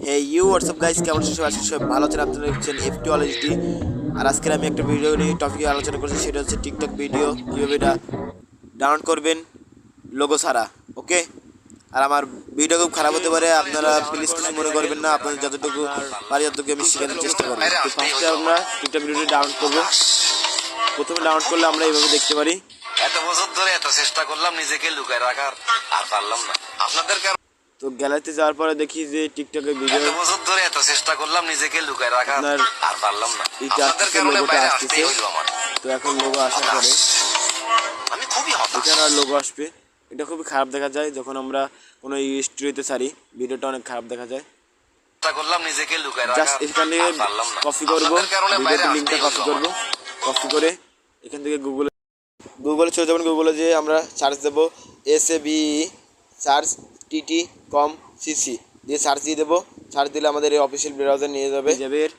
Hey you WhatsApp guys, কেমন আছেন সবাই? আশা করি সবাই ভালো আছেন। আপনারা দেখছেন এফটি অলএসডি। আর আজকে আমি একটা ভিডিও নিয়ে টপিকে আলোচনা করছি, সেটা হচ্ছে টিকটক ভিডিও কীভাবে এটা ডাউনলোড করবেন লোগো ছাড়া। ওকে, আর আমার ভিডিও খুব খারাপ হতে পারে, আপনারা প্লিজ কিছু মনে করবেন না। আপনাদের যতটুকু পারি ততটুকু আমি শেখানোর চেষ্টা করব। তো ফার্স্টে আমরা টিকটক ভিডিওটি ডাউনলোড করব। প্রথমে ডাউনলোড করলে আমরা এইভাবে দেখতে পারি। এত বছর ধরে এত চেষ্টা করলাম নিজেকে লুকায় রাখার, আর পারলাম না। আপনাদের তো গ্যালারিতে যাওয়ার পরে দেখি যে টিকটকের ভিডিও, এত বছর ধরে এত চেষ্টা করলাম নিজেকে লুকায় রাখার, আর পারলাম না। এটা আপনাদের কারণে লোগোটা বাইরে আসতেছে। আসতেই হইল আমার। তো এখন লোগো আসার পরে আমি খুবই হতাশ। এখানে আর লোগো আসবে। এটা খুবই খারাপ দেখা যায় যখন আমরা কোনো স্টোরিতে ছাড়ি, ভিডিওটা অনেক খারাপ দেখা যায়। চেষ্টা করলাম নিজেকে লুকায় জাস্ট রাখার, এখান থেকে আর পারলাম না। কপি করব, আপনাদের কারণে বাইরে ভিডিওতে লিঙ্কটা আসতেই কপি হইল করব। আমার। কপি করে এখান থেকে গুগলে চলে যাবেন। গুগলে যেয়ে আমরা সার্চ দেবো SABE সার্চ TT কম CC দিয়ে সার্চ দিয়ে দেবো। সার্চ দিলে আমাদের এই অফিসিয়াল ব্রাউজার নিয়ে যাবে। এর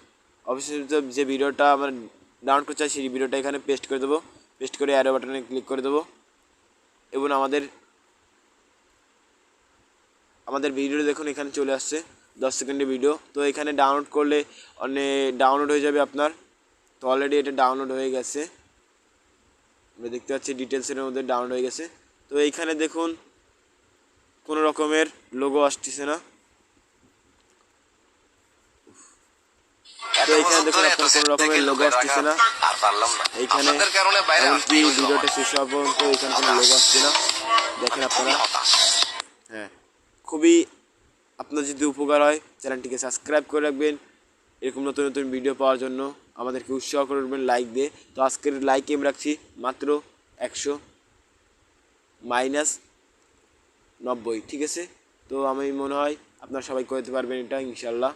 অফিসিয়াল যে ভিডিওটা আমরা ডাউনলোড করতে চাই সেই ভিডিওটা এখানে পেস্ট করে দেবো। পেস্ট করে অ্যারো বাটনে ক্লিক করে দেবো এবং আমাদের ভিডিও দেখুন এখানে চলে আসছে 10 সেকেন্ডের ভিডিও। তো এখানে ডাউনলোড করলে অনেক ডাউনলোড হয়ে যাবে আপনার। তো অলরেডি এটা ডাউনলোড হয়ে গেছে, আমরা দেখতে পাচ্ছি ডিটেলসের মধ্যে ডাউনলোড হয়ে গেছে। তো এইখানে দেখুন কোনো রকমের লোগো আসতেছে না। তো এইখানে দেখুন আপনার কোনো রকমের লোগো আসতেছে না। আর পারলাম না। এইখানে আপনাদের কারণে বাইরে এমনকি আসতেই হইল ভিডিওটা আমার। শেষ হওয়ার পর্যন্ত এখানে কোনো লোগো আসছে না। দেখেন আমি খুবই আপনারা। হতাশ। হ্যাঁ, খুবই আপনার যদি উপকার হয় চ্যানেলটিকে সাবস্ক্রাইব করে রাখবেন এরকম নতুন নতুন ভিডিও পাওয়ার জন্য। আমাদেরকে উৎসাহ করবেন লাইক দিয়ে। তো আজকের লাইক আমি রাখছি মাত্র 100 -90, ঠিক আছে? তো আমি মনে হয় আপনারা সবাই করতে পারবেন এটা ইনশাল্লাহ।